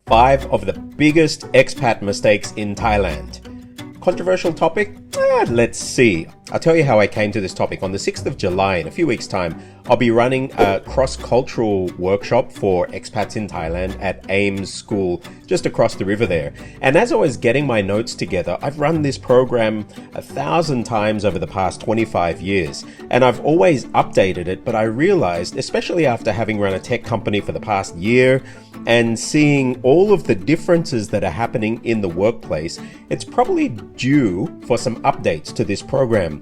5 of the biggest expat mistakes in Thailand. Controversial topic? Let's see. I'll tell you how I came to this topic. On the 6th of July, in a few weeks' time, I'll be running a cross-cultural workshop for expats in Thailand at AIHMS school just across the river there. And as I was getting my notes together, I've run this program 1,000 times over the past 25 years. And I've always updated it, but I realized, especially after having run a tech company for the past year and seeing all of the differences that are happening in the workplace, it's probably due for some updates to this program.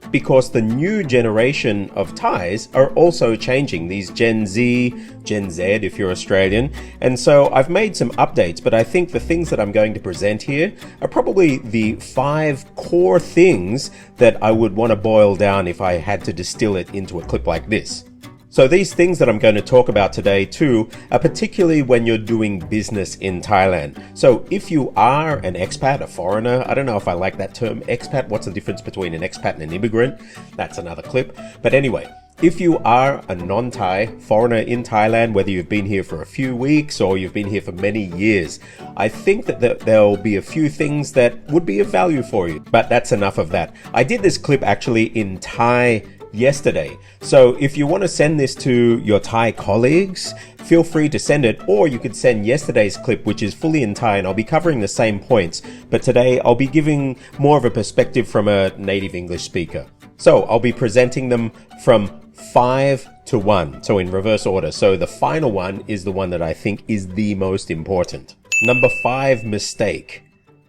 Because the new generation of Thais are also changing, these Gen Z, Gen Z if you're Australian. And so I've made some updates, but I think the things that I'm going to present here are probably the 5 core things that I would want to boil down if I had to distill it into a clip like this. So these things that I'm going to talk about today too are particularly when you're doing business in Thailand. So if you are an expat, a foreigner, I don't know if I like that term, expat, what's the difference between an expat and an immigrant? That's another clip. But anyway, if you are a non-Thai foreigner in Thailand, whether you've been here for a few weeks or you've been here for many years, I think that there'll be a few things that would be of value for you. But that's enough of that. I did this clip actually in Thai yesterday. So if you want to send this to your Thai colleagues, feel free to send it, or you could send yesterday's clip, which is fully in Thai, and I'll be covering the same points. But today I'll be giving more of a perspective from a native English speaker. So I'll be presenting them from 5 to 1, so in reverse order. So the final one is the one that I think is the most important. Number 5 mistake: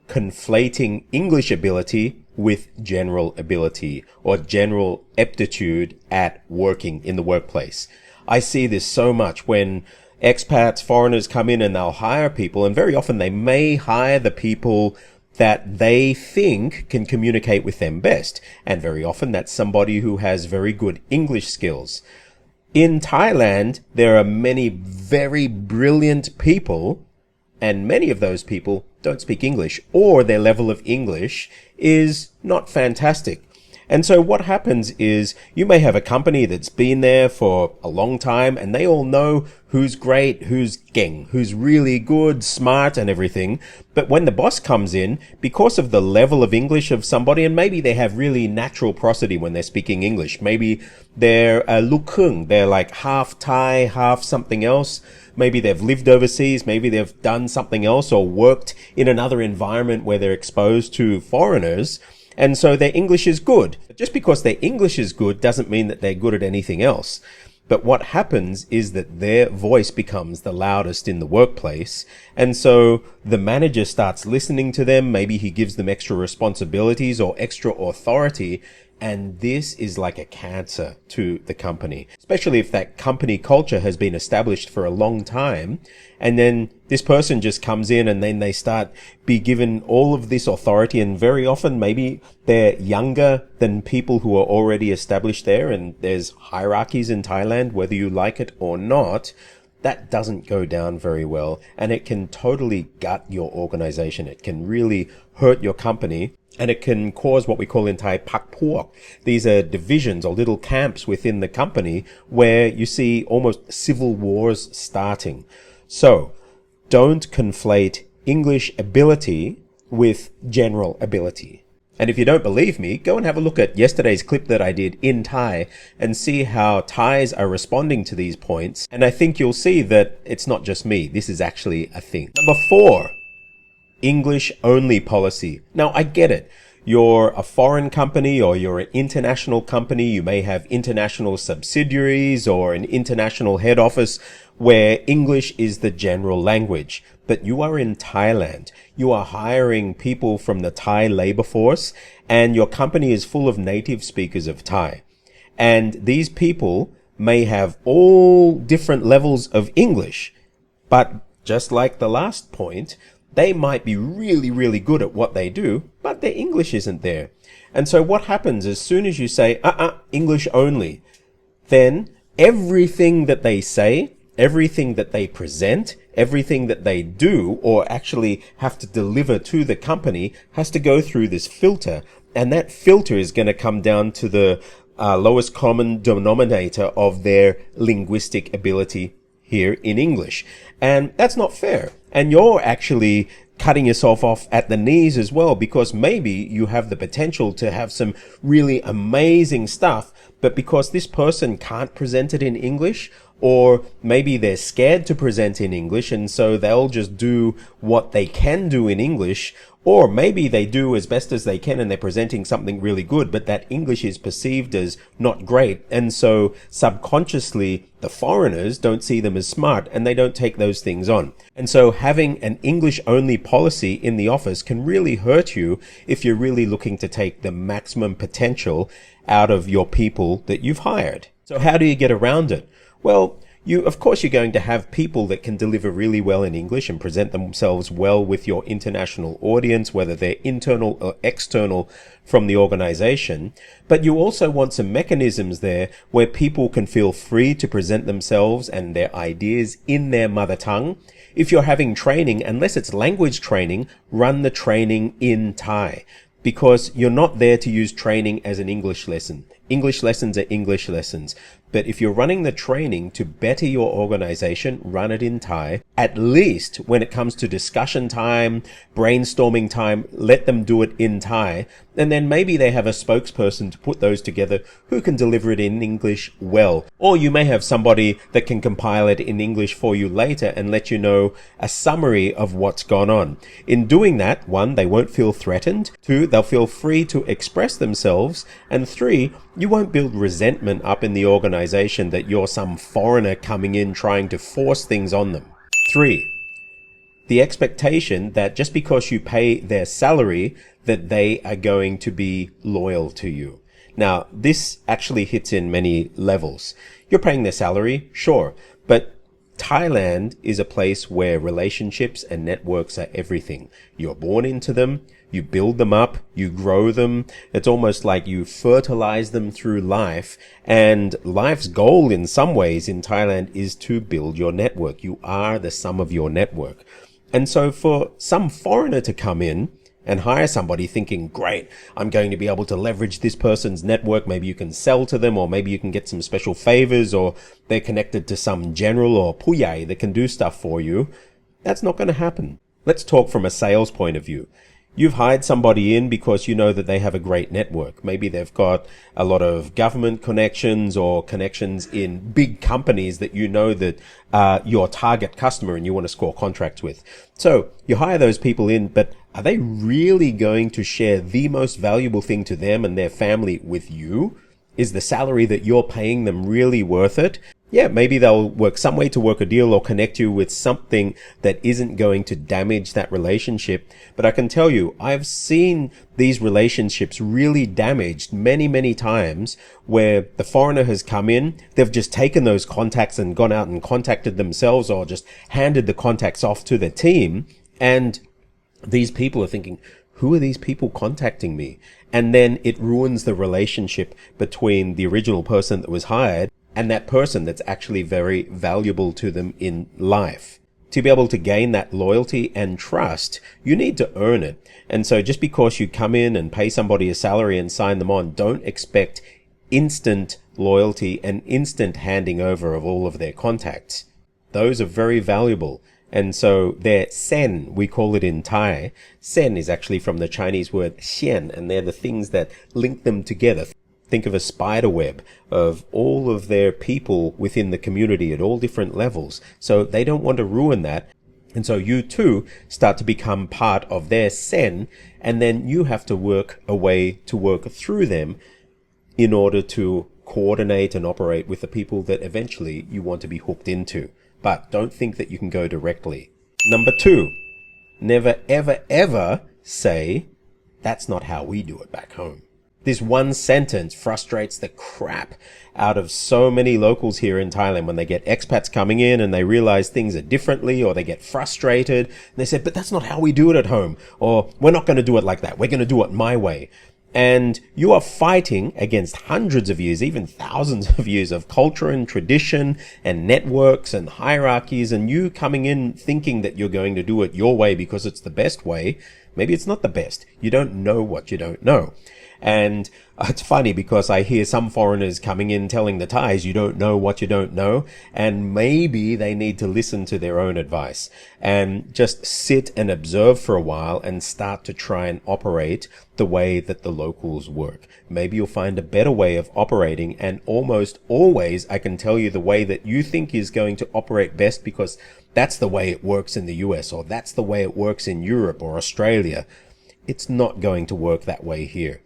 conflating English ability with general ability or general aptitude at working in the workplace. I see this so much when expats, foreigners come in and they'll hire people, and very often they may hire the people that they think can communicate with them best. And very often that's somebody who has very good English skills. In Thailand, there are many very brilliant people, and many of those people don't speak English, or their level of English is not fantastic. And so what happens is you may have a company that's been there for a long time and they all know who's great, who's geng, who's really good, smart and everything. But when the boss comes in, because of the level of English of somebody, and maybe they have really natural prosody when they're speaking English, maybe they're a Lukhung, they're like half Thai, half something else. Maybe they've lived overseas, maybe they've done something else or worked in another environment where they're exposed to foreigners. And so their English is good. Just because their English is good doesn't mean that they're good at anything else. But what happens is that their voice becomes the loudest in the workplace. And so the manager starts listening to them. Maybe he gives them extra responsibilities or extra authority. And this is like a cancer to the company, especially if that company culture has been established for a long time. And then this person just comes in and then they start be given all of this authority. And very often maybe they're younger than people who are already established there. And there's hierarchies in Thailand, whether you like it or not. That doesn't go down very well. And it can totally gut your organization. It can really hurt your company. And it can cause what we call in Thai pak puak. These are divisions or little camps within the company where you see almost civil wars starting. So don't conflate English ability with general ability. And if you don't believe me, go and have a look at yesterday's clip that I did in Thai and see how Thais are responding to these points. And I think you'll see that it's not just me. This is actually a thing. Number 4. English only policy. Now I get it. You're a foreign company or you're an international company. You may have international subsidiaries or an international head office where English is the general language. But you are in Thailand. You are hiring people from the Thai labor force and your company is full of native speakers of Thai. And these people may have all different levels of English. But just like the last point, they might be really, really good at what they do, but their English isn't there. And so what happens as soon as you say, English only, then everything that they say, everything that they present, everything that they do or actually have to deliver to the company has to go through this filter. And that filter is going to come down to the lowest common denominator of their linguistic ability here in English. And that's not fair. And you're actually cutting yourself off at the knees as well, because maybe you have the potential to have some really amazing stuff, but because this person can't present it in English, or maybe they're scared to present in English, and so they'll just do what they can do in English, or maybe they do as best as they can and they're presenting something really good, but that English is perceived as not great. And so subconsciously, the foreigners don't see them as smart and they don't take those things on. And so having an English only policy in the office can really hurt you if you're really looking to take the maximum potential out of your people that you've hired. So how do you get around it? Well, of course, you're going to have people that can deliver really well in English and present themselves well with your international audience, whether they're internal or external from the organization. But you also want some mechanisms there where people can feel free to present themselves and their ideas in their mother tongue. If you're having training, unless it's language training, run the training in Thai, because you're not there to use training as an English lesson. English lessons are English lessons. But if you're running the training to better your organization, run it in Thai. At least when it comes to discussion time, brainstorming time, let them do it in Thai. And then maybe they have a spokesperson to put those together who can deliver it in English well. Or you may have somebody that can compile it in English for you later and let you know a summary of what's gone on. In doing that, 1, they won't feel threatened. 2, they'll feel free to express themselves. And 3, you won't build resentment up in the organization that you're some foreigner coming in trying to force things on them. 3, the expectation that just because you pay their salary, that they are going to be loyal to you. Now, this actually hits in many levels. You're paying their salary, sure, but Thailand is a place where relationships and networks are everything. You're born into them, you build them up, you grow them. It's almost like you fertilize them through life. And life's goal in some ways in Thailand is to build your network. You are the sum of your network. And so for some foreigner to come in and hire somebody thinking, great, I'm going to be able to leverage this person's network. Maybe you can sell to them, or maybe you can get some special favors, or they're connected to some general or puyai that can do stuff for you. That's not going to happen. Let's talk from a sales point of view. You've hired somebody in because you know that they have a great network. Maybe they've got a lot of government connections or connections in big companies that you know that are your target customer and you want to score contracts with. So you hire those people in, but are they really going to share the most valuable thing to them and their family with you? Is the salary that you're paying them really worth it? Yeah, maybe they'll work some way to work a deal or connect you with something that isn't going to damage that relationship. But I can tell you, I've seen these relationships really damaged many, many times where the foreigner has come in, they've just taken those contacts and gone out and contacted themselves or just handed the contacts off to the team. And these people are thinking, who are these people contacting me? And then it ruins the relationship between the original person that was hired and that person that's actually very valuable to them in life. To be able to gain that loyalty and trust, you need to earn it. And so just because you come in and pay somebody a salary and sign them on, don't expect instant loyalty and instant handing over of all of their contacts. Those are very valuable. And so their sen, we call it in Thai. Sen is actually from the Chinese word xian, and they're the things that link them together. Think of a spider web of all of their people within the community at all different levels. So they don't want to ruin that. And so you too start to become part of their sen, and then you have to work a way to work through them in order to coordinate and operate with the people that eventually you want to be hooked into. But don't think that you can go directly. Number 2, never, ever, ever say, that's not how we do it back home. This one sentence frustrates the crap out of so many locals here in Thailand when they get expats coming in and they realize things are differently, or they get frustrated and they say, but that's not how we do it at home, or we're not going to do it like that. We're going to do it my way. And you are fighting against hundreds of years, even thousands of years of culture and tradition and networks and hierarchies, and you coming in thinking that you're going to do it your way because it's the best way. Maybe it's not the best. You don't know what you don't know. And it's funny because I hear some foreigners coming in telling the Thais, you don't know what you don't know. And maybe they need to listen to their own advice and just sit and observe for a while and start to try and operate the way that the locals work. Maybe you'll find a better way of operating, and almost always I can tell you the way that you think is going to operate best because that's the way it works in the US, or that's the way it works in Europe or Australia. It's not going to work that way here.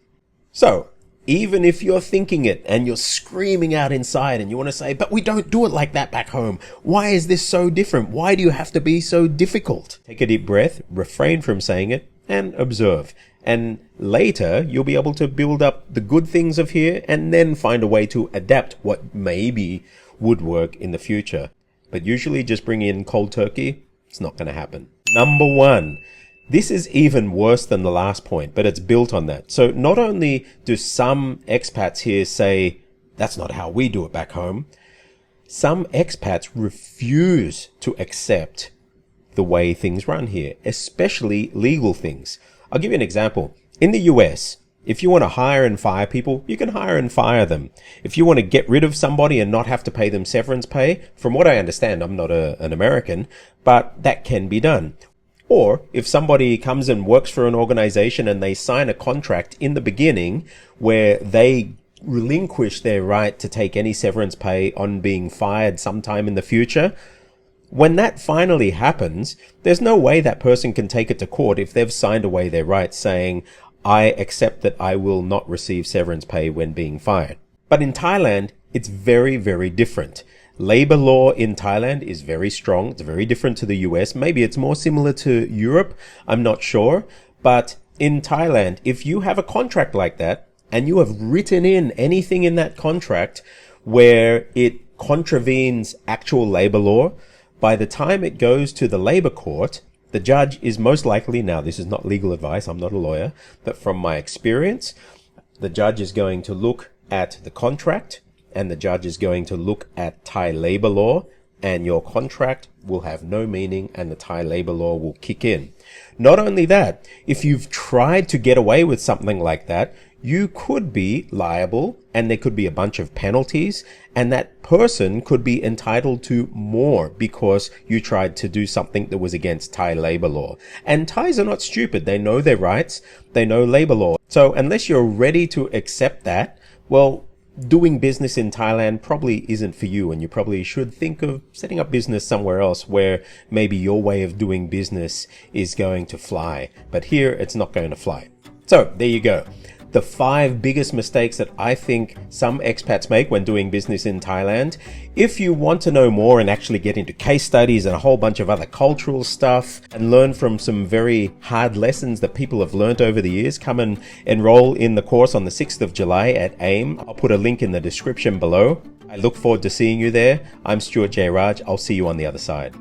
So, even if you're thinking it and you're screaming out inside and you want to say, but we don't do it like that back home. Why is this so different? Why do you have to be so difficult? Take a deep breath, refrain from saying it, and observe. And later, you'll be able to build up the good things of here and then find a way to adapt what maybe would work in the future. But usually just bring in cold turkey, it's not going to happen. Number 1. This is even worse than the last point, but it's built on that. So not only do some expats here say, that's not how we do it back home, some expats refuse to accept the way things run here, especially legal things. I'll give you an example. In the US, if you want to hire and fire people, you can hire and fire them. If you want to get rid of somebody and not have to pay them severance pay, from what I understand, I'm not an American, but that can be done. Or if somebody comes and works for an organization and they sign a contract in the beginning where they relinquish their right to take any severance pay on being fired sometime in the future, when that finally happens, there's no way that person can take it to court if they've signed away their rights saying, I accept that I will not receive severance pay when being fired. But in Thailand, it's very, very different. Labor law in Thailand is very strong. It's very different to the US. Maybe it's more similar to Europe. I'm not sure. But in Thailand, if you have a contract like that and you have written in anything in that contract where it contravenes actual labor law, by the time it goes to the labor court, the judge is most likely, now this is not legal advice, I'm not a lawyer, but from my experience, the judge is going to look at the contract, and the judge is going to look at Thai labor law, and your contract will have no meaning and the Thai labor law will kick in. Not only that, if you've tried to get away with something like that, you could be liable and there could be a bunch of penalties, and that person could be entitled to more because you tried to do something that was against Thai labor law. And Thais are not stupid. They know their rights. They know labor law. So unless you're ready to accept that, well, doing business in Thailand probably isn't for you, and you probably should think of setting up business somewhere else where maybe your way of doing business is going to fly. But here, it's not going to fly. So there you go. The 5 biggest mistakes that I think some expats make when doing business in Thailand. If you want to know more and actually get into case studies and a whole bunch of other cultural stuff and learn from some very hard lessons that people have learned over the years, come and enroll in the course on the 6th of July at AIM. I'll put a link in the description below. I look forward to seeing you there. I'm Stuart J. Raj. I'll see you on the other side.